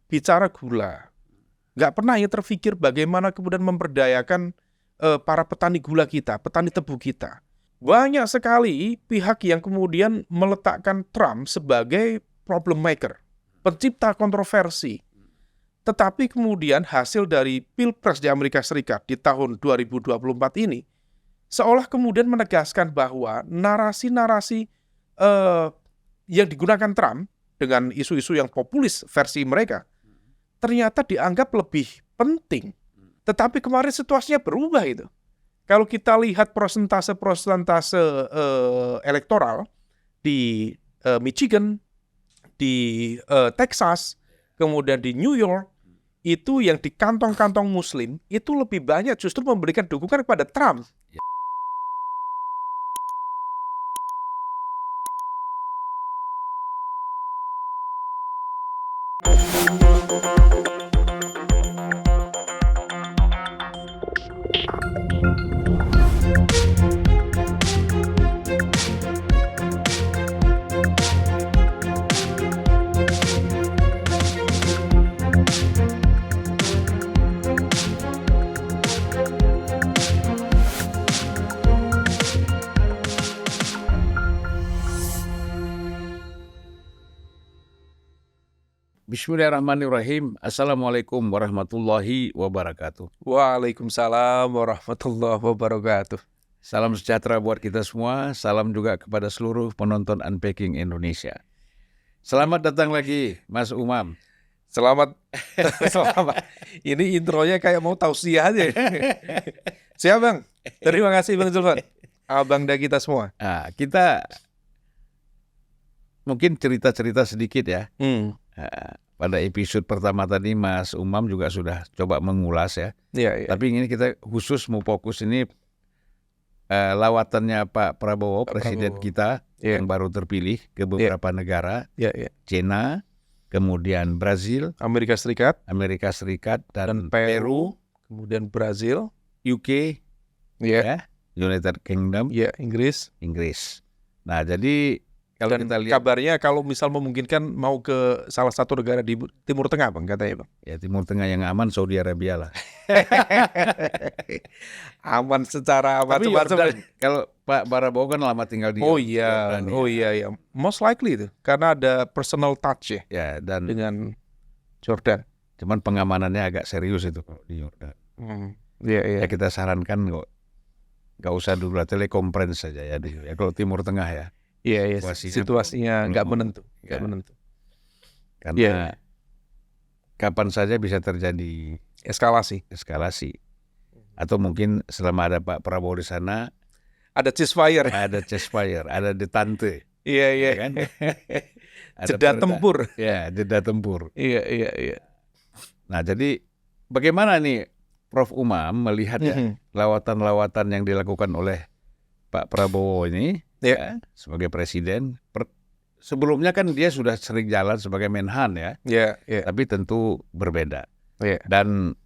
bicara gula, nggak pernah ya terfikir bagaimana kemudian memberdayakan para petani gula kita, petani tebu kita. Banyak sekali pihak yang kemudian meletakkan Trump sebagai problem maker, pencipta kontroversi. Tetapi kemudian hasil dari Pilpres di Amerika Serikat di tahun 2024 ini seolah kemudian menegaskan bahwa narasi-narasi yang digunakan Trump dengan isu-isu yang populis versi mereka ternyata dianggap lebih penting. Tetapi kemarin situasinya berubah itu. Kalau kita lihat persentase elektoral di Michigan, di Texas, kemudian di New York, itu yang di kantong-kantong Muslim itu lebih banyak justru memberikan dukungan kepada Trump. Bismillahirrahmanirrahim. Assalamualaikum warahmatullahi wabarakatuh. Waalaikumsalam warahmatullahi wabarakatuh. Salam sejahtera buat kita semua. Salam juga kepada seluruh penonton Unpacking Indonesia. Selamat datang lagi, Mas Umam. Selamat. Ini intronya kayak mau tausiah aja. Siap, Bang. Terima kasih, Bang Zulfan. Abang dan kita semua. Nah, kita mungkin cerita-cerita sedikit ya. Pada episode pertama tadi Mas Umam juga sudah coba mengulas ya. Iya. Tapi ini kita khusus mau fokus ini lawatannya Pak Prabowo, Presiden kita yang baru terpilih ke beberapa negara. China, kemudian Brazil, Amerika Serikat, dan Peru, kemudian Brazil, UK, United Kingdom, Inggris. Nah, jadi kalau Dan kita lihat kabarnya kalau misal memungkinkan mau ke salah satu negara di Timur Tengah, Bang, katanya, Bang. ya Timur Tengah yang aman Saudi Arabia lah. Aman secara macam-macam. Kalau Pak Prabowo kan lama tinggal di Jordania. Oh iya. Most likely itu karena ada personal touch ya dan dengan Jordan. Cuman pengamanannya agak serius itu di Jordan. Iya. Ya kita sarankan kok nggak usah dulu telekonferensi saja ya kalau Timur Tengah ya. Iya, situasinya nggak menentu. Karena kapan saja bisa terjadi eskalasi. Atau mungkin selama ada Pak Prabowo di sana ada ceasefire, ada detente. Iya. Kan? Jeda tempur. Ya, jeda tempur. Iya. Nah, jadi bagaimana nih Prof Umam melihat lawatan-lawatan yang dilakukan oleh Pak Prabowo ini sebagai presiden? Sebelumnya kan dia sudah sering jalan sebagai Menhan ya. Tapi tentu berbeda. Dan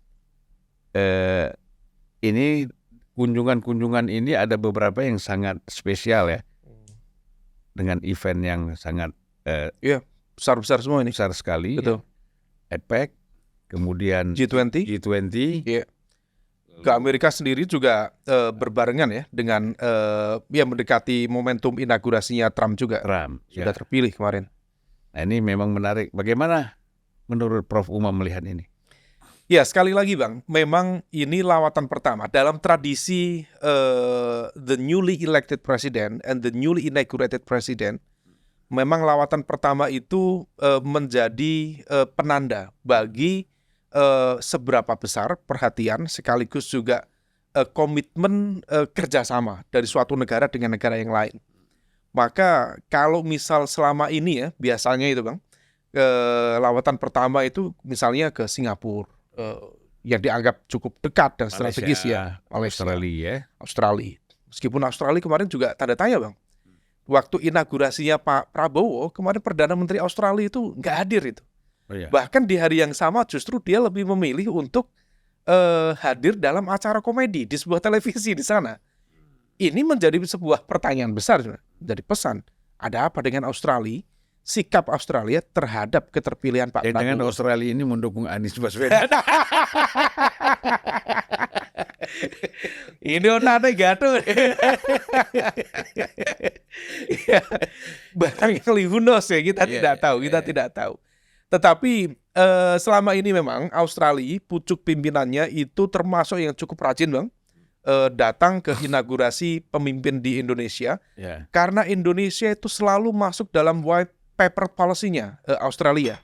ini kunjungan ini ada beberapa yang sangat spesial ya. Dengan event yang sangat besar semua ini. Besar sekali. Betul. APEC, kemudian G20. Ke Amerika sendiri juga berbarengan ya dengan mendekati momentum inaugurasinya Trump juga. Sudah terpilih kemarin. Nah, ini memang menarik. Bagaimana menurut Prof Umam melihat ini? Ya, sekali lagi, Bang, memang ini lawatan pertama dalam tradisi the newly elected president and the newly inaugurated president. Memang lawatan pertama itu menjadi penanda bagi seberapa besar perhatian sekaligus juga komitmen kerjasama dari suatu negara dengan negara yang lain. Maka kalau misal selama ini ya biasanya itu, Bang, lawatan pertama itu misalnya ke Singapura yang dianggap cukup dekat dan strategis ya, Australia. Meskipun Australia kemarin juga tanda tanya, Bang. Waktu inaugurasinya Pak Prabowo kemarin Perdana Menteri Australia itu nggak hadir itu. Bahkan di hari yang sama justru dia lebih memilih untuk hadir dalam acara komedi di sebuah televisi di sana. Ini menjadi sebuah pertanyaan besar, jadi pesan. Ada apa dengan Australia sikap Australia terhadap keterpilihan Pak Dengan Prabowo. Australia ini mendukung Anies Baswedan. Ini onane gato. Barangkali who knows ya, kita tidak tahu. Tetapi selama ini memang Australia, pucuk pimpinannya itu termasuk yang cukup rajin, Bang. Datang ke inaugurasi pemimpin di Indonesia. Karena Indonesia itu selalu masuk dalam white paper policy-nya Australia.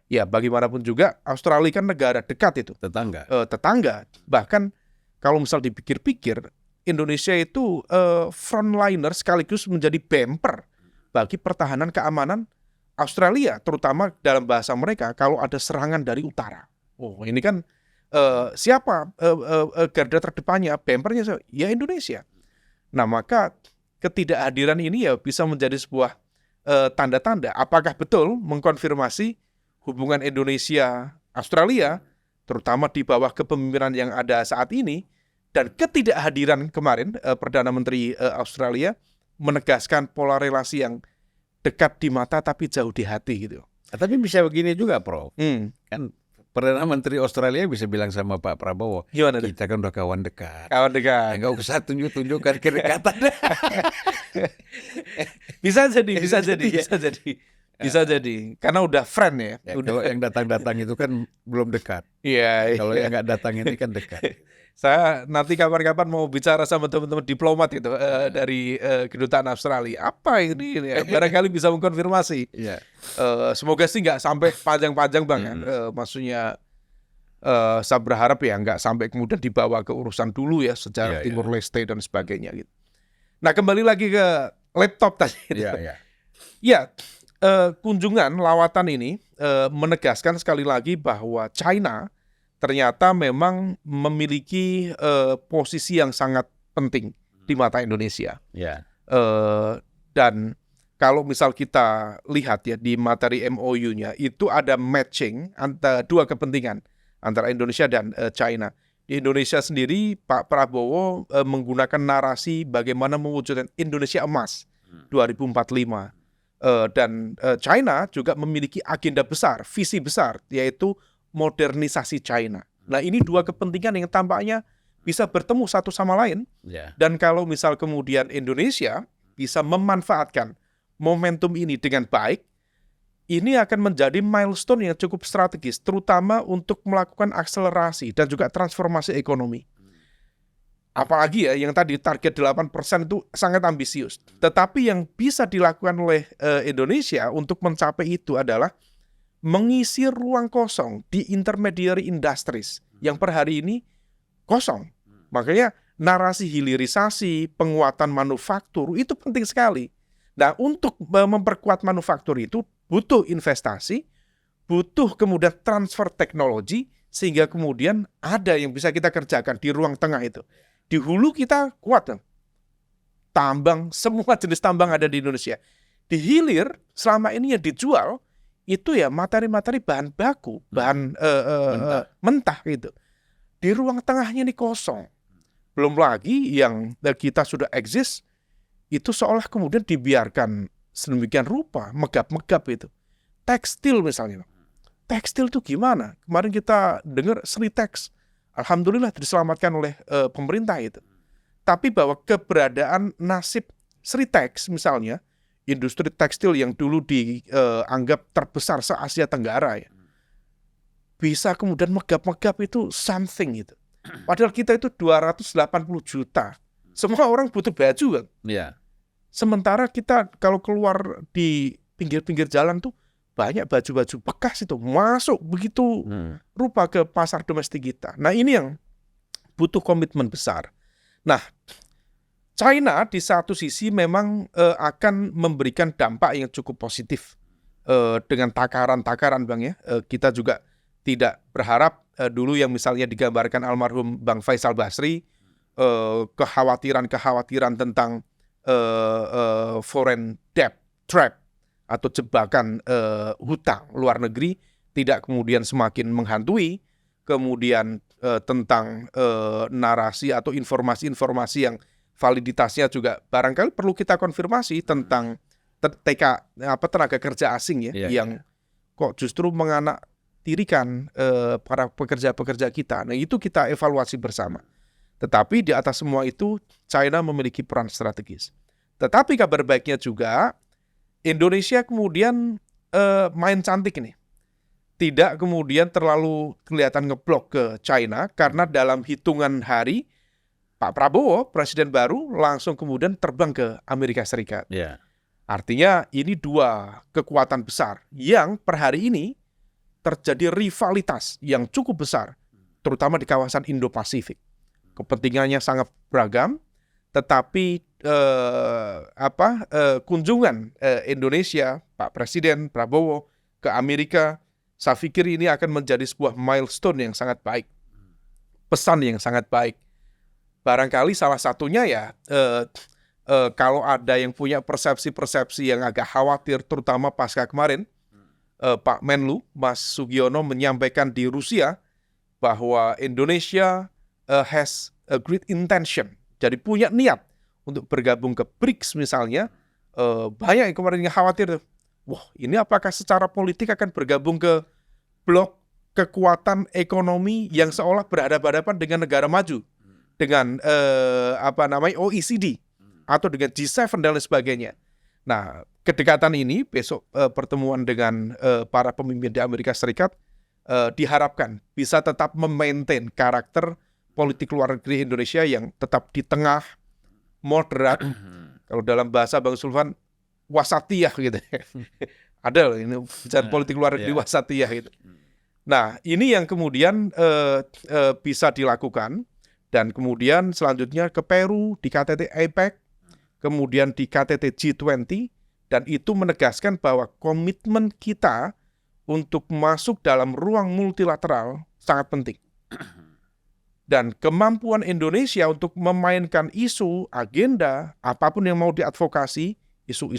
Ya, bagaimanapun juga Australia kan negara dekat itu. Tetangga. Bahkan kalau misal dipikir-pikir, Indonesia itu frontliner sekaligus menjadi bumper bagi pertahanan keamanan Australia, terutama dalam bahasa mereka kalau ada serangan dari utara. Oh, ini kan siapa garda terdepannya, bumpernya ya Indonesia. Nah, maka ketidakhadiran ini ya bisa menjadi sebuah tanda-tanda apakah betul mengkonfirmasi hubungan Indonesia-Australia, terutama di bawah kepemimpinan yang ada saat ini, dan ketidakhadiran kemarin Perdana Menteri Australia menegaskan pola relasi yang dekat di mata tapi jauh di hati gitu. Tapi bisa begini juga, Prof. Kan Perdana Menteri Australia bisa bilang sama Pak Prabowo, gimana kita kan udah kawan dekat. Enggak usah tunjuk-tunjukkan kedekatan. Bisa jadi. Karena udah friend ya. Kalau yang datang-datang itu kan belum dekat. Iya. Kalau yang nggak datang ini kan dekat. Saya nanti kapan-kapan mau bicara sama teman-teman diplomat itu dari kedutaan Australia. Apa ini? Barangkali bisa mengkonfirmasi. Semoga sih nggak sampai panjang-panjang, Bang. Maksudnya saya berharap ya nggak sampai kemudian dibawa ke urusan dulu ya sejarah Timur Leste dan sebagainya gitu. Nah, kembali lagi ke laptop tadi. Kunjungan lawatan ini menegaskan sekali lagi bahwa China ternyata memang memiliki posisi yang sangat penting di mata Indonesia. Dan kalau misal kita lihat ya di materi MOU-nya itu ada matching antara dua kepentingan antara Indonesia dan China. Di Indonesia sendiri Pak Prabowo menggunakan narasi bagaimana mewujudkan Indonesia emas 2045. Dan China juga memiliki agenda besar, visi besar, yaitu modernisasi China. Nah, ini dua kepentingan yang tampaknya bisa bertemu satu sama lain. Dan kalau misal kemudian Indonesia bisa memanfaatkan momentum ini dengan baik, ini akan menjadi milestone yang cukup strategis, terutama untuk melakukan akselerasi dan juga transformasi ekonomi. Apalagi ya, yang tadi target 8% itu sangat ambisius. Tetapi yang bisa dilakukan oleh Indonesia untuk mencapai itu adalah mengisi ruang kosong di intermediary industries yang per hari ini kosong. Makanya narasi hilirisasi, penguatan manufaktur itu penting sekali. Nah, untuk memperkuat manufaktur itu butuh investasi, butuh kemudian transfer teknologi, sehingga kemudian ada yang bisa kita kerjakan di ruang tengah itu. Di hulu kita kuat, tambang, semua jenis tambang ada di Indonesia. Di hilir, selama ini yang dijual itu ya materi-materi bahan baku, bahan mentah gitu. Di ruang tengahnya ini kosong. Belum lagi yang kita sudah eksis, itu seolah kemudian dibiarkan sedemikian rupa, megap-megap itu. Tekstil misalnya. Tekstil itu gimana? Kemarin kita dengar Sritex. Alhamdulillah diselamatkan oleh pemerintah itu. Tapi bahwa keberadaan nasib Sritex misalnya, industri tekstil yang dulu dianggap terbesar se-Asia Tenggara ya, bisa kemudian megap-megap itu something itu. Padahal kita itu 280 juta. Semua orang butuh baju kan. Sementara kita kalau keluar di pinggir-pinggir jalan tuh banyak baju-baju bekas itu masuk begitu rupa ke pasar domestik kita. Nah, ini yang butuh komitmen besar. Nah, China di satu sisi memang akan memberikan dampak yang cukup positif dengan takaran-takaran, Bang ya. Kita juga tidak berharap dulu yang misalnya digambarkan almarhum Bang Faisal Basri, kekhawatiran tentang foreign debt trap atau jebakan hutang luar negeri tidak kemudian semakin menghantui, kemudian tentang narasi atau informasi-informasi yang validitasnya juga barangkali perlu kita konfirmasi tentang tenaga kerja asing yang kok justru menganaktirikan para pekerja-pekerja kita. Nah, itu kita evaluasi bersama. Tetapi di atas semua itu China memiliki peran strategis. Tetapi kabar baiknya juga Indonesia kemudian main cantik nih. Tidak kemudian terlalu kelihatan ngeblok ke China karena dalam hitungan hari Pak Prabowo, presiden baru, langsung kemudian terbang ke Amerika Serikat. Yeah. Artinya ini dua kekuatan besar yang per hari ini terjadi rivalitas yang cukup besar, terutama di kawasan Indo-Pasifik. Kepentingannya sangat beragam, tetapi kunjungan Indonesia, Pak Presiden Prabowo ke Amerika, saya pikir ini akan menjadi sebuah milestone yang sangat baik, pesan yang sangat baik. Barangkali salah satunya kalau ada yang punya persepsi-persepsi yang agak khawatir, terutama pasca kemarin, Pak Menlu, Mas Sugiono menyampaikan di Rusia bahwa Indonesia has a great intention, jadi punya niat untuk bergabung ke BRICS misalnya. Banyak yang kemarin yang khawatir, wah ini apakah secara politik akan bergabung ke blok kekuatan ekonomi yang seolah berhadapan-hadapan dengan negara maju, dengan OECD atau dengan G7 dan lain sebagainya. Nah, kedekatan ini besok pertemuan dengan para pemimpin di Amerika Serikat diharapkan bisa tetap memaintain karakter politik luar negeri Indonesia yang tetap di tengah, moderat. Kalau dalam bahasa Bang Sulvan, wasatiyah gitu. Ada loh ini bicara politik luar negeri wasatiyah gitu. Nah, ini yang kemudian bisa dilakukan. Dan kemudian selanjutnya ke Peru di KTT APEC, kemudian di KTT G20, dan itu menegaskan bahwa komitmen kita untuk masuk dalam ruang multilateral sangat penting. Dan kemampuan Indonesia untuk memainkan isu, agenda, apapun yang mau diadvokasi, isu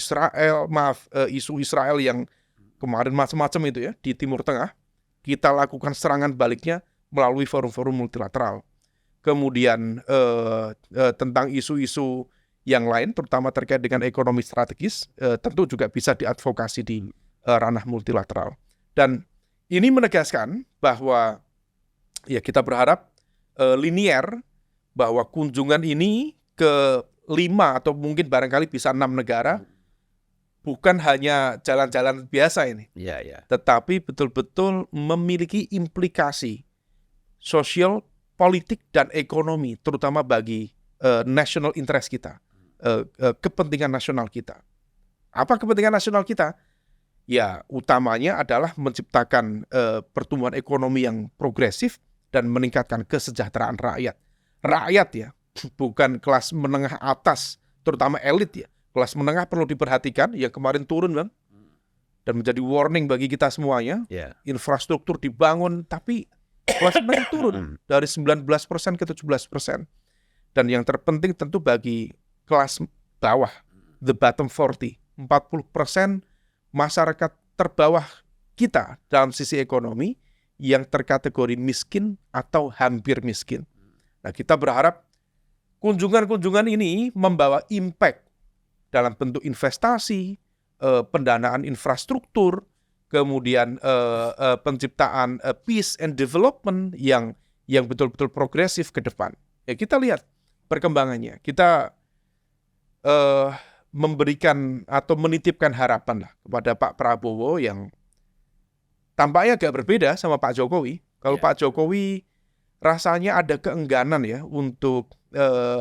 Israel yang kemarin macam-macam itu ya, di Timur Tengah, kita lakukan serangan baliknya melalui forum-forum multilateral. Kemudian tentang isu-isu yang lain, terutama terkait dengan ekonomi strategis, tentu juga bisa diadvokasi di ranah multilateral. Dan ini menegaskan bahwa ya kita berharap linier, bahwa kunjungan ini ke 5 atau mungkin barangkali bisa 6 negara, bukan hanya jalan-jalan biasa ini, tetapi betul-betul memiliki implikasi sosial, politik dan ekonomi, terutama bagi national interest kita, kepentingan nasional kita. Apa kepentingan nasional kita? Ya, utamanya adalah menciptakan pertumbuhan ekonomi yang progresif dan meningkatkan kesejahteraan rakyat. Rakyat ya, bukan kelas menengah atas, terutama elit ya. Kelas menengah perlu diperhatikan, yang kemarin turun Bang, dan menjadi warning bagi kita semuanya. Infrastruktur dibangun, tapi kelas menengah turun dari 19% ke 17%. Dan yang terpenting tentu bagi kelas bawah, the bottom 40%, 40% masyarakat terbawah kita dalam sisi ekonomi yang terkategori miskin atau hampir miskin. Nah, kita berharap kunjungan-kunjungan ini membawa impact dalam bentuk investasi, pendanaan infrastruktur, kemudian penciptaan peace and development yang betul-betul progresif ke depan. Ya, kita lihat perkembangannya. Kita memberikan atau menitipkan harapan lah kepada Pak Prabowo yang tampaknya agak berbeda sama Pak Jokowi. Kalau Pak Jokowi rasanya ada keengganan ya untuk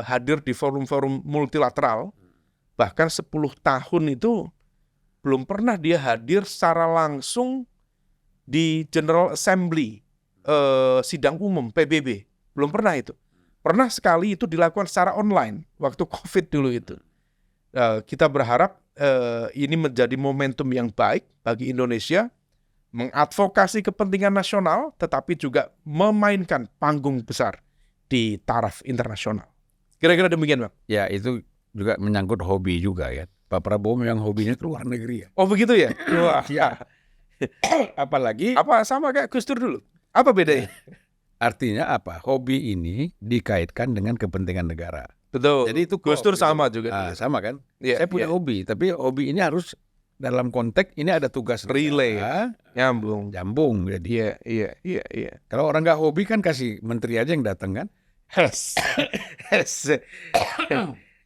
hadir di forum-forum multilateral. Bahkan 10 tahun itu belum pernah dia hadir secara langsung di General Assembly, sidang umum PBB. Belum pernah itu. Pernah sekali itu dilakukan secara online, waktu COVID dulu itu. Kita berharap ini menjadi momentum yang baik bagi Indonesia, mengadvokasi kepentingan nasional, tetapi juga memainkan panggung besar di taraf internasional. Kira-kira demikian, Bang. Ya, itu juga menyangkut hobi juga ya. Pak Prabowo memang hobinya ke luar negeri ya. Oh begitu ya? Wah. Ya. Apalagi apa sama kayak Gus Dur dulu? Apa bedanya? Artinya apa? Hobi ini dikaitkan dengan kepentingan negara. Betul. Jadi itu Gus Dur gitu. sama juga. Sama kan? Iya, Saya punya hobi, tapi hobi ini harus dalam konteks ini ada tugas relay, negara, nyambung. jambung jadi. Iya. Kalau orang nggak hobi kan kasih menteri aja yang datang kan?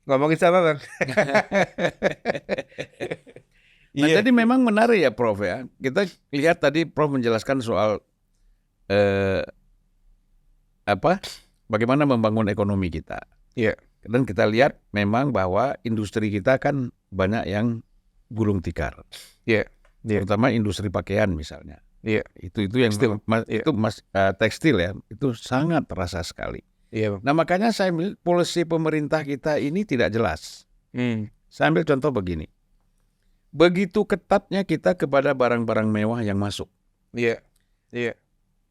Ngomongin siapa, Bang? Nah, jadi memang menarik ya, Prof ya. Kita lihat tadi Prof menjelaskan soal bagaimana membangun ekonomi kita. Iya. Dan kita lihat memang bahwa industri kita kan banyak yang gulung tikar. Iya. Terutama industri pakaian misalnya. Iya. Itu yang tekstil ya, itu sangat terasa sekali. Iya, Bang. Nah, makanya saya melihat polisi pemerintah kita ini tidak jelas. Saya ambil contoh begini. Begitu ketatnya kita kepada barang-barang mewah yang masuk. Iya.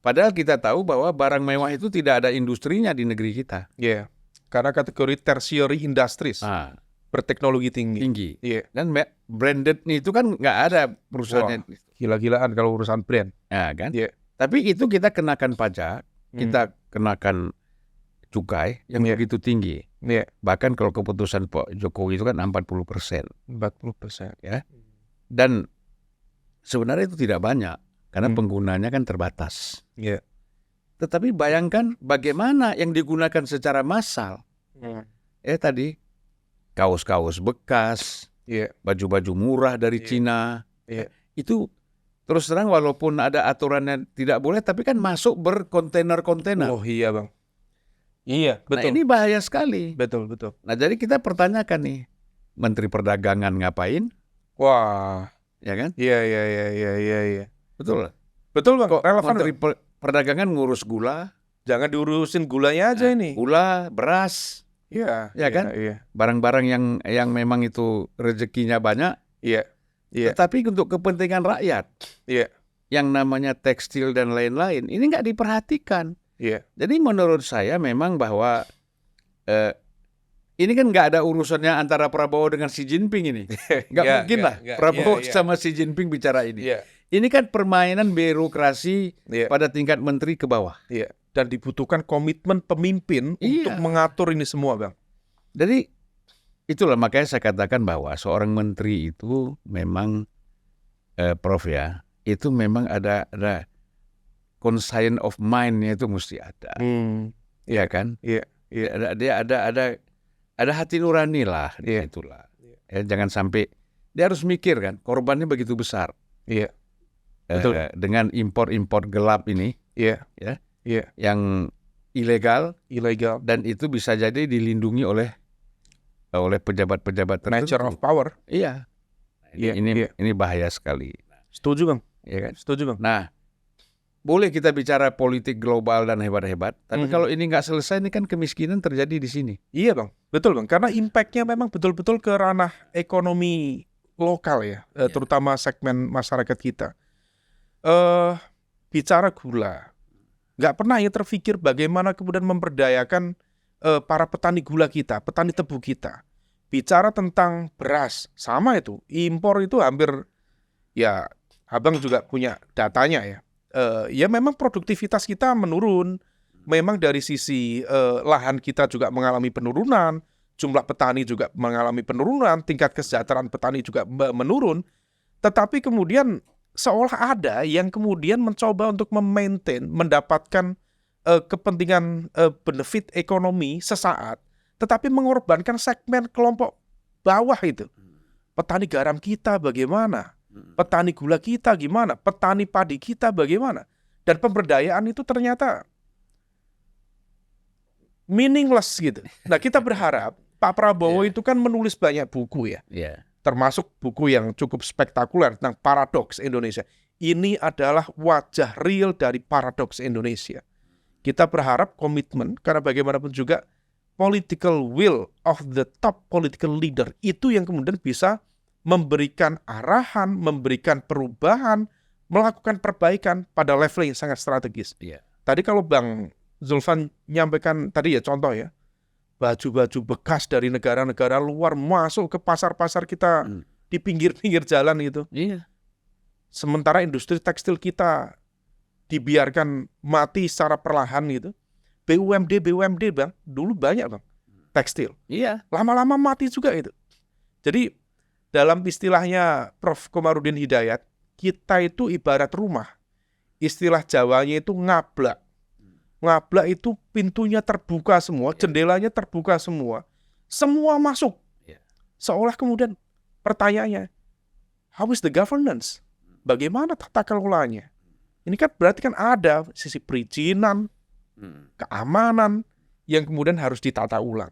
Padahal kita tahu bahwa barang mewah itu tidak ada industrinya di negeri kita. Iya. Karena kategori tertiary industries. Berteknologi tinggi. Iya. Dan branded itu kan nggak ada perusahaannya. Gila-gilaan kalau urusan brand. Nah, kan? Iya. Tapi itu kita kenakan pajak, kita kenakan cukai yang begitu tinggi. Iya. Bahkan kalau keputusan Pak Jokowi itu kan 40%. 40%. Ya. Dan sebenarnya itu tidak banyak karena penggunanya kan terbatas. Iya. Tetapi bayangkan bagaimana yang digunakan secara massal. Tadi kaos-kaos bekas, baju-baju murah dari Cina. Itu terus terang walaupun ada aturannya tidak boleh, tapi kan masuk berkontainer-kontainer. Oh iya, Bang. Iya, betul. Nah, ini bahaya sekali. Betul. Nah, jadi kita pertanyakan nih, Menteri Perdagangan ngapain? Wah, Ya kan? Iya. Betul. Betul, Bang. Kok Relevan, Menteri Bang. Perdagangan ngurus gula? Jangan diurusin gulanya aja ini. Gula, beras. Iya, kan? Iya. Barang-barang yang memang itu rezekinya banyak. Iya. Tetapi untuk kepentingan rakyat. Iya. Yang namanya tekstil dan lain-lain, ini nggak diperhatikan. Iya. Jadi menurut saya memang bahwa ini kan nggak ada urusannya antara Prabowo dengan Xi Jinping ini. Nggak mungkin lah Prabowo sama Xi Jinping bicara ini. Iya. Ini kan permainan birokrasi pada tingkat menteri ke bawah. Iya. Dan dibutuhkan komitmen pemimpin untuk mengatur ini semua, Bang. Jadi itulah makanya saya katakan bahwa seorang menteri itu memang Prof ya, itu memang ada conscience of mind-nya itu mesti ada. Iya kan? Iya. Dia ada hati nurani lah, itulah. Ya, jangan sampai dia harus mikir kan, korbannya begitu besar. Iya. Betul. Dengan impor gelap ini. Iya. Yang ilegal dan itu bisa jadi dilindungi oleh pejabat-pejabat tertentu. Nature of power. Iya. Ini bahaya sekali. Setuju, Bang. Iya kan? Setuju, Bang. Nah, boleh kita bicara politik global dan hebat-hebat, tapi kalau ini nggak selesai, ini kan kemiskinan terjadi di sini. Iya, Bang. Betul, Bang. Karena impact-nya memang betul-betul ke ranah ekonomi lokal ya, terutama segmen masyarakat kita. Bicara gula, nggak pernah ya terfikir bagaimana kemudian memberdayakan para petani gula kita, petani tebu kita. Bicara tentang beras, sama itu. Impor itu hampir, ya Abang juga punya datanya ya. Ya memang produktivitas kita menurun. Memang dari sisi lahan kita juga mengalami penurunan, jumlah petani juga mengalami penurunan, tingkat kesejahteraan petani juga menurun. Tetapi kemudian seolah ada yang kemudian mencoba untuk memaintain, mendapatkan kepentingan benefit ekonomi sesaat, tetapi mengorbankan segmen kelompok bawah itu. Petani garam kita bagaimana? Petani gula kita gimana? Petani padi kita bagaimana? Dan pemberdayaan itu ternyata meaningless gitu. Nah, kita berharap Pak Prabowo itu kan menulis banyak buku ya. Termasuk buku yang cukup spektakuler tentang paradoks Indonesia. Ini adalah wajah real dari paradoks Indonesia. Kita berharap komitmen, karena bagaimanapun juga political will of the top political leader itu yang kemudian bisa memberikan arahan, memberikan perubahan, melakukan perbaikan pada level yang sangat strategis. Tadi kalau Bang Zulfan nyampaikan tadi ya contoh ya, baju-baju bekas dari negara-negara luar masuk ke pasar-pasar kita di pinggir-pinggir jalan gitu. Sementara industri tekstil kita dibiarkan mati secara perlahan gitu. BUMD Bang, dulu banyak Bang. tekstil. Iya. Lama-lama mati juga itu. Jadi dalam istilahnya Prof. Komarudin Hidayat, kita itu ibarat rumah. Istilah Jawanya itu ngablak. Ngablak itu pintunya terbuka semua, jendelanya terbuka semua. Semua masuk. Seolah kemudian pertanyaannya, how is the governance? Bagaimana tata kelolanya? Ini kan berarti kan ada sisi perizinan, keamanan yang kemudian harus ditata ulang.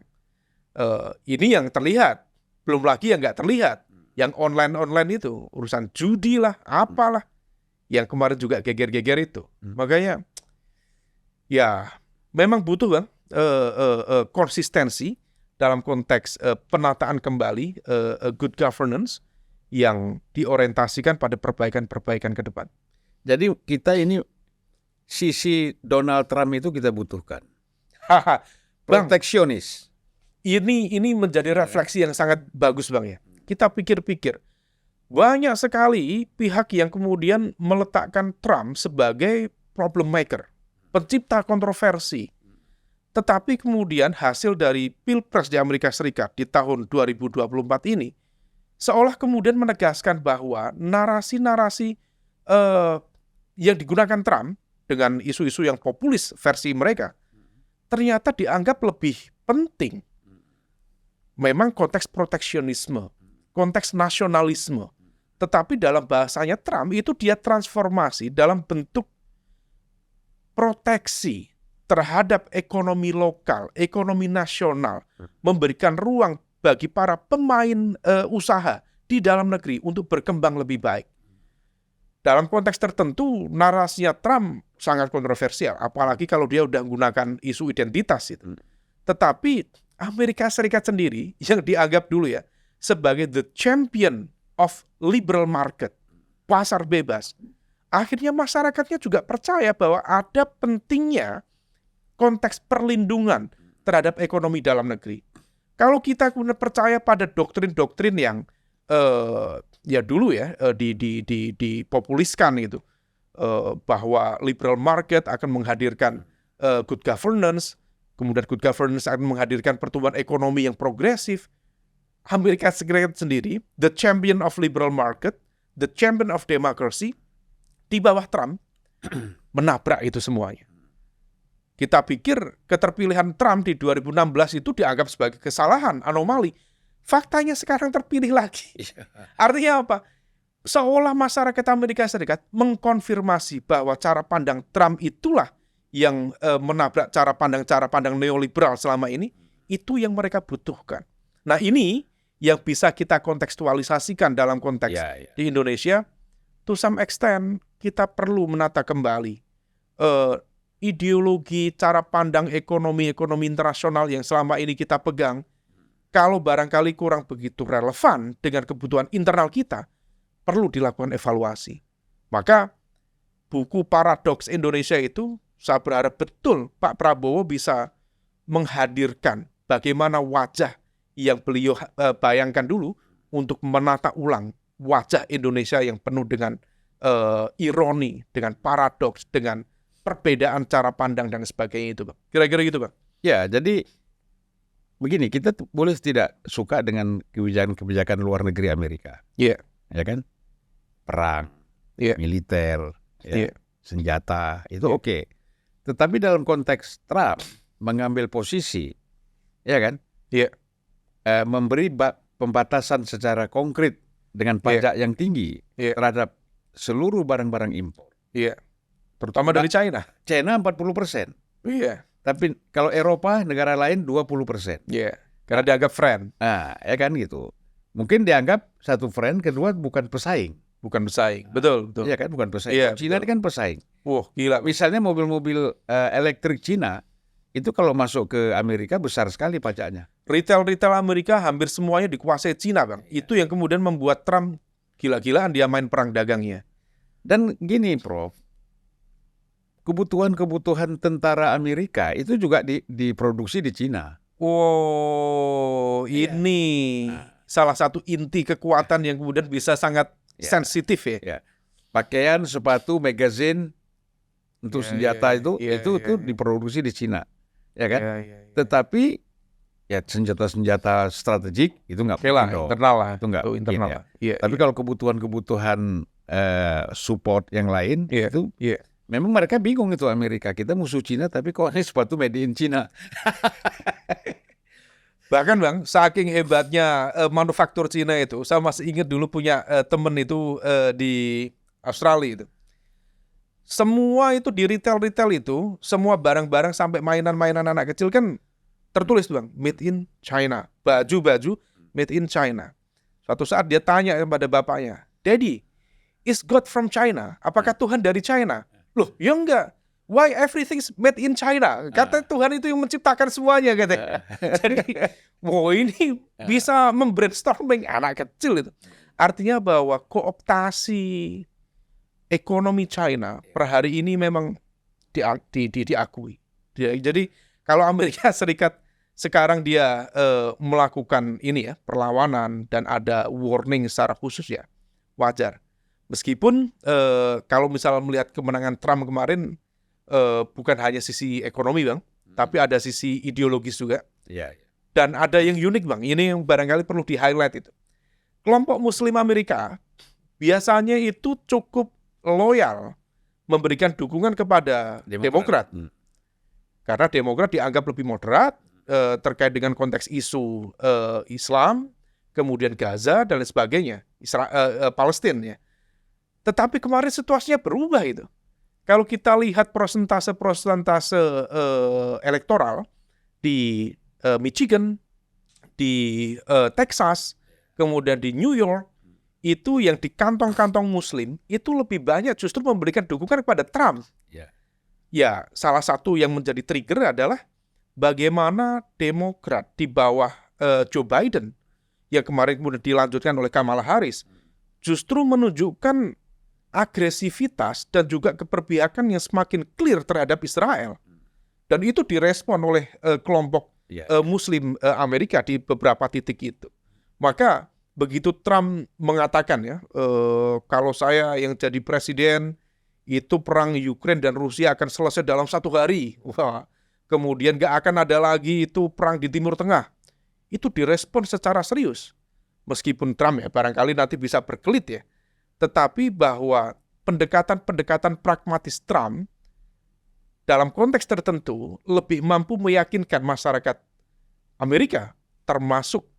Ini yang terlihat. Belum lagi yang nggak terlihat. Yang online itu, urusan judi lah, apalah. Yang kemarin juga geger-geger itu. Makanya, ya memang butuh Bang, konsistensi dalam konteks penataan kembali, good governance yang diorientasikan pada perbaikan-perbaikan ke depan. Jadi kita ini sisi Donald Trump itu kita butuhkan. Proteksionis. Ini menjadi refleksi yang sangat bagus Bang ya. Kita pikir-pikir, banyak sekali pihak yang kemudian meletakkan Trump sebagai problem maker, pencipta kontroversi. Tetapi kemudian hasil dari Pilpres di Amerika Serikat di tahun 2024 ini, seolah kemudian menegaskan bahwa narasi-narasi yang digunakan Trump dengan isu-isu yang populis versi mereka, ternyata dianggap lebih penting. Memang konteks proteksionisme, konteks nasionalisme. Tetapi dalam bahasanya Trump itu dia transformasi dalam bentuk proteksi terhadap ekonomi lokal, ekonomi nasional, memberikan ruang bagi para pemain usaha di dalam negeri untuk berkembang lebih baik. Dalam konteks tertentu, narasinya Trump sangat kontroversial, apalagi kalau dia udah menggunakan isu identitas itu. Tetapi Amerika Serikat sendiri yang dianggap dulu ya sebagai the champion of liberal market, pasar bebas, akhirnya masyarakatnya juga percaya bahwa ada pentingnya konteks perlindungan terhadap ekonomi dalam negeri. Kalau kita percaya pada doktrin-doktrin yang ya dulu ya dipopuliskan itu, bahwa liberal market akan menghadirkan good governance, kemudian good governance akan menghadirkan pertumbuhan ekonomi yang progresif. Amerika Serikat sendiri, the champion of liberal market, the champion of democracy, di bawah Trump, menabrak itu semuanya. Kita pikir keterpilihan Trump di 2016 itu dianggap sebagai kesalahan, anomali. Faktanya sekarang terpilih lagi. Artinya apa? Seolah masyarakat Amerika Serikat mengkonfirmasi bahwa cara pandang Trump itulah yang menabrak cara pandang neoliberal selama ini, itu yang mereka butuhkan. Nah ini yang bisa kita kontekstualisasikan dalam konteks di Indonesia. To some extent kita perlu menata kembali ideologi cara pandang ekonomi internasional yang selama ini kita pegang. Kalau barangkali kurang begitu relevan dengan kebutuhan internal kita, perlu dilakukan evaluasi. Maka buku Paradoks Indonesia itu saya berharap betul Pak Prabowo bisa menghadirkan bagaimana wajah yang beliau bayangkan dulu untuk menata ulang wajah Indonesia yang penuh dengan ironi, dengan paradoks, dengan perbedaan cara pandang dan sebagainya itu, Bang. Kira-kira gitu, Bang. Ya, jadi begini, kita boleh tidak suka dengan kebijakan luar negeri Amerika. Iya. Ya kan? Perang, militer, senjata, itu oke. Tetapi dalam konteks Trump mengambil posisi, ya kan? Memberi pembatasan secara konkret dengan pajak yang tinggi terhadap seluruh barang-barang impor. Terutama dari China. China 40%. Iya. Tapi kalau Eropa, negara lain 20%. Karena dianggap friend. Nah, ya kan gitu. Mungkin dianggap satu friend, kedua bukan pesaing. Bukan pesaing. Betul. Iya kan, bukan pesaing. China kan pesaing. Wah, gila. Misalnya mobil-mobil elektrik China, itu kalau masuk ke Amerika besar sekali pajaknya. Retail Amerika hampir semuanya dikuasai China, Bang. Itu yang kemudian membuat Trump gila-gilaan dia main perang dagangnya. Dan gini, Prof, kebutuhan tentara Amerika itu juga diproduksi di China. Ini salah satu inti kekuatan yang kemudian bisa sangat sensitif ya. Pakaian, sepatu, magazine untuk senjata itu diproduksi di China, ya kan? Tetapi ya senjata-senjata strategik itu nggak Oke lah, mungkin dong. internal lah. Itu nggak mungkin, internal ya. lah. Iya, Tapi kalau kebutuhan-kebutuhan support yang lain itu memang mereka bingung itu Amerika. Kita musuh Cina tapi kok ini sepatu made in Cina. Bahkan Bang, saking hebatnya manufaktur Cina itu, saya masih ingat dulu punya temen itu di Australia itu. Semua itu di retail itu, semua barang-barang sampai mainan-mainan anak kecil kan tertulis Bang, made in China. Baju-baju made in China. Suatu saat dia tanya kepada bapaknya, "Daddy, is God from China? Apakah Tuhan dari China?" Loh, ya enggak. Why everything's made in China? Kata Tuhan itu yang menciptakan semuanya katanya. Jadi, wow, ini bisa membrainstorming anak kecil itu. Artinya bahwa kooptasi ekonomi China per hari ini memang diakui. Jadi kalau Amerika Serikat sekarang dia melakukan ini ya, perlawanan dan ada warning secara khusus ya, wajar. Meskipun kalau misalnya melihat kemenangan Trump kemarin, bukan hanya sisi ekonomi Bang, tapi ada sisi ideologis juga. Ya. Dan ada yang unik Bang, ini yang barangkali perlu di-highlight itu. Kelompok Muslim Amerika biasanya itu cukup loyal memberikan dukungan kepada Demokrat. Karena Demokrat dianggap lebih moderat terkait dengan konteks isu Islam, kemudian Gaza dan lain sebagainya, Palestina ya. Tetapi kemarin situasinya berubah itu. Kalau kita lihat persentase elektoral di Michigan, di Texas, kemudian di New York, itu yang di kantong-kantong Muslim itu lebih banyak justru memberikan dukungan kepada Trump. Ya, salah satu yang menjadi trigger adalah bagaimana Demokrat di bawah Joe Biden yang kemarin kemudian dilanjutkan oleh Kamala Harris justru menunjukkan agresivitas dan juga keperpihakan yang semakin clear terhadap Israel. Dan itu direspon oleh kelompok Muslim Amerika di beberapa titik itu. Maka begitu Trump mengatakan ya, kalau saya yang jadi presiden, itu perang Ukraina dan Rusia akan selesai dalam 1 hari. Wah, kemudian gak akan ada lagi itu perang di Timur Tengah. Itu direspon secara serius. Meskipun Trump ya barangkali nanti bisa berkelit ya. Tetapi bahwa pendekatan-pendekatan pragmatis Trump dalam konteks tertentu lebih mampu meyakinkan masyarakat Amerika, termasuk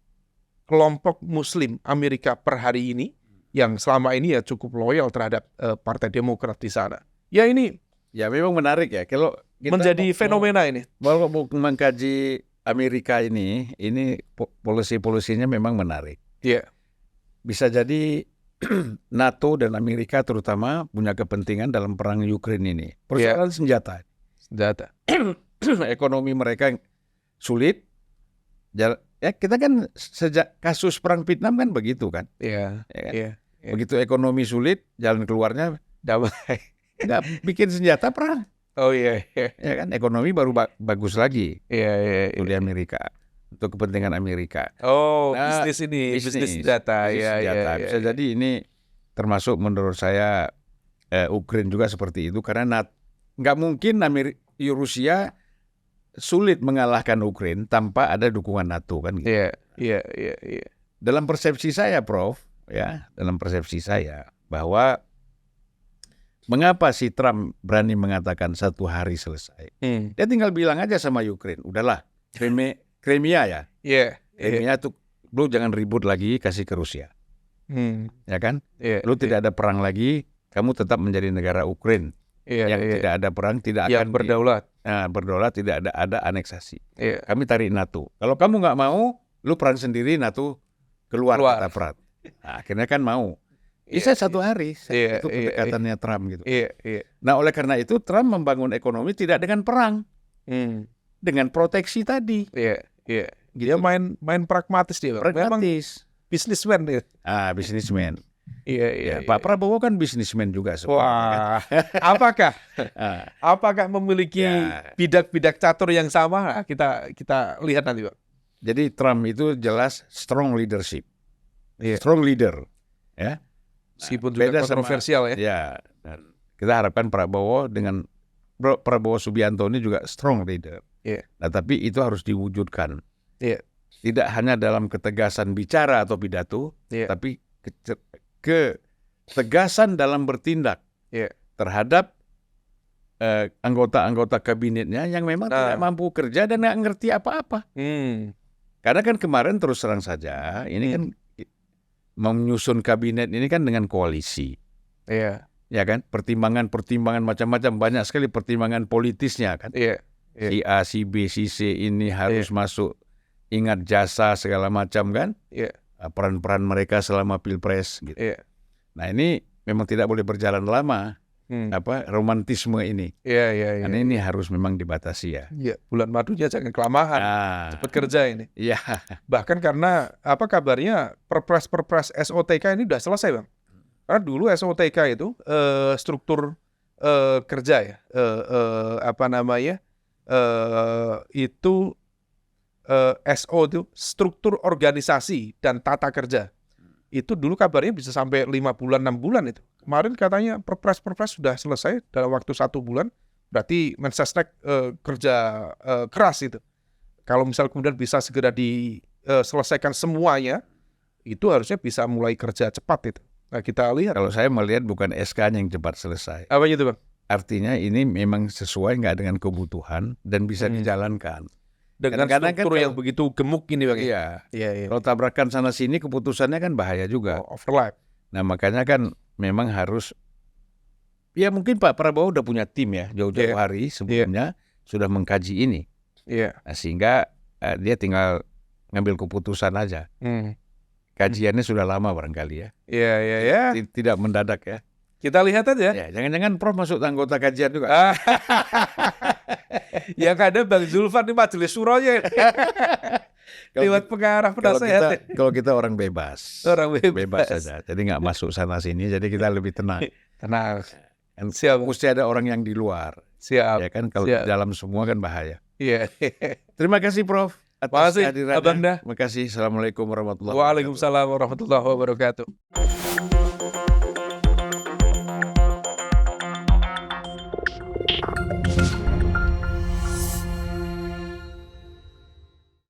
kelompok Muslim Amerika per hari ini, yang selama ini ya cukup loyal terhadap Partai Demokrat di sana. Ya ini ya memang menarik ya. Kalau menjadi fenomena ini. Kalau mau mengkaji Amerika ini polisi-polisinya memang menarik. Iya. Bisa jadi NATO dan Amerika terutama punya kepentingan dalam perang Ukraina ini. Persoalan senjata. Ekonomi mereka sulit. Ya kita kan sejak kasus perang Vietnam kan begitu kan. Iya. Begitu ekonomi sulit, jalan keluarnya damai. Nggak bikin senjata perang. Oh iya. Ya kan ekonomi baru bagus lagi. Iya. Di Amerika. Untuk kepentingan Amerika. Oh, bisnis data. Bisa jadi ini termasuk menurut saya Ukraina juga seperti itu karena nggak mungkin Rusia sulit mengalahkan Ukraina tanpa ada dukungan NATO kan. Gitu. Iya. Dalam persepsi saya, Prof, dalam persepsi saya bahwa mengapa si Trump berani mengatakan 1 hari selesai? Dia tinggal bilang aja sama Ukraina, udahlah, Crimea ya. Crimea tuh lu jangan ribut lagi, kasih ke Rusia. Ya kan? Lu tidak ada perang lagi, kamu tetap menjadi negara Ukraina. Tidak ada perang, tidak akan berdaulat. Berdaulat, tidak ada aneksasi. Kami tarik NATO. Kalau kamu nggak mau, lu perang sendiri, NATO keluar. Kata perang. Nah, akhirnya kan mau. Bisa 1 hari. Itu pendekatannya Trump gitu. Nah, oleh karena itu Trump membangun ekonomi tidak dengan perang. Dengan proteksi tadi. Iya. Dia main pragmatis dia. Pragmatis. Memang bisnismen dia. Bisnismen. Iya. Pak Prabowo kan bisnismen juga sebenarnya. Wah, apakah memiliki bidak-bidak catur yang sama? Nah, kita lihat nanti, Pak. Jadi Trump itu jelas strong leadership. Strong leader, ya. Meskipun juga kontroversial ya. Ya, dan kita harapkan Prabowo Subianto ini juga strong leader. Nah, tapi itu harus diwujudkan. Iya. Tidak hanya dalam ketegasan bicara atau pidato, Iya. tapi ketegasan dalam bertindak Iya. terhadap anggota-anggota kabinetnya yang memang tidak mampu kerja dan nggak ngerti apa-apa. Karena kan kemarin terus terang saja, ini kan menyusun kabinet ini kan dengan koalisi. Iya. Ya kan, pertimbangan macam-macam, banyak sekali pertimbangan politisnya kan. Iya. Si A, si B, si C ini harus masuk, ingat jasa segala macam kan. Iya. Peran-peran mereka selama Pilpres gitu. Iya. Nah ini memang tidak boleh berjalan lama. Romantisme ini. Iya. Karena ini harus memang dibatasi ya. Iya, bulan madunya jangan kelamaan. Cepat kerja ini. Iya. Bahkan karena apa kabarnya perpres SOTK ini udah selesai, Bang. Karena dulu SOTK itu struktur kerja ya, itu SO itu struktur organisasi dan tata kerja. Itu dulu kabarnya bisa sampai 5 bulan, 6 bulan itu. Kemarin katanya perpres sudah selesai dalam waktu 1 bulan. Berarti Mensesnek kerja keras itu. Kalau misal kemudian bisa segera diselesaikan semuanya, itu harusnya bisa mulai kerja cepat itu. Nah kita lihat. Kalau saya melihat bukan SK-nya yang cepat selesai. Apa itu, Bang? Artinya ini memang sesuai nggak dengan kebutuhan dan bisa dijalankan. Dengan struktur yang begitu gemuk ini, Bang. Iya. Iya. Kalau tabrakan sana sini keputusannya kan bahaya juga. Overlap. Nah makanya kan memang harus, ya mungkin Pak Prabowo udah punya tim ya jauh-jauh hari sebelumnya sudah mengkaji ini. Iya. Nah, sehingga dia tinggal ngambil keputusan aja. Kajiannya sudah lama barangkali ya. Iya. Tidak mendadak ya. Kita lihat aja. Ya, jangan-jangan Prof masuk anggota kajian juga. Yang ada Bang Zulfan di majelis suronya. Lewat pengarah penasehat. Kalau kita orang bebas. Orang bebas saja. Jadi nggak masuk sana sini. Jadi kita lebih tenang. Tenang. Siap. Mesti ada orang yang di luar. Siap. Ya kan kalau dalam semua kan bahaya. Iya. Terima kasih Prof atas kehadirannya. Abang dah. Terima kasih. Assalamualaikum warahmatullahi wabarakatuh. Waalaikumsalam warahmatullahi wabarakatuh.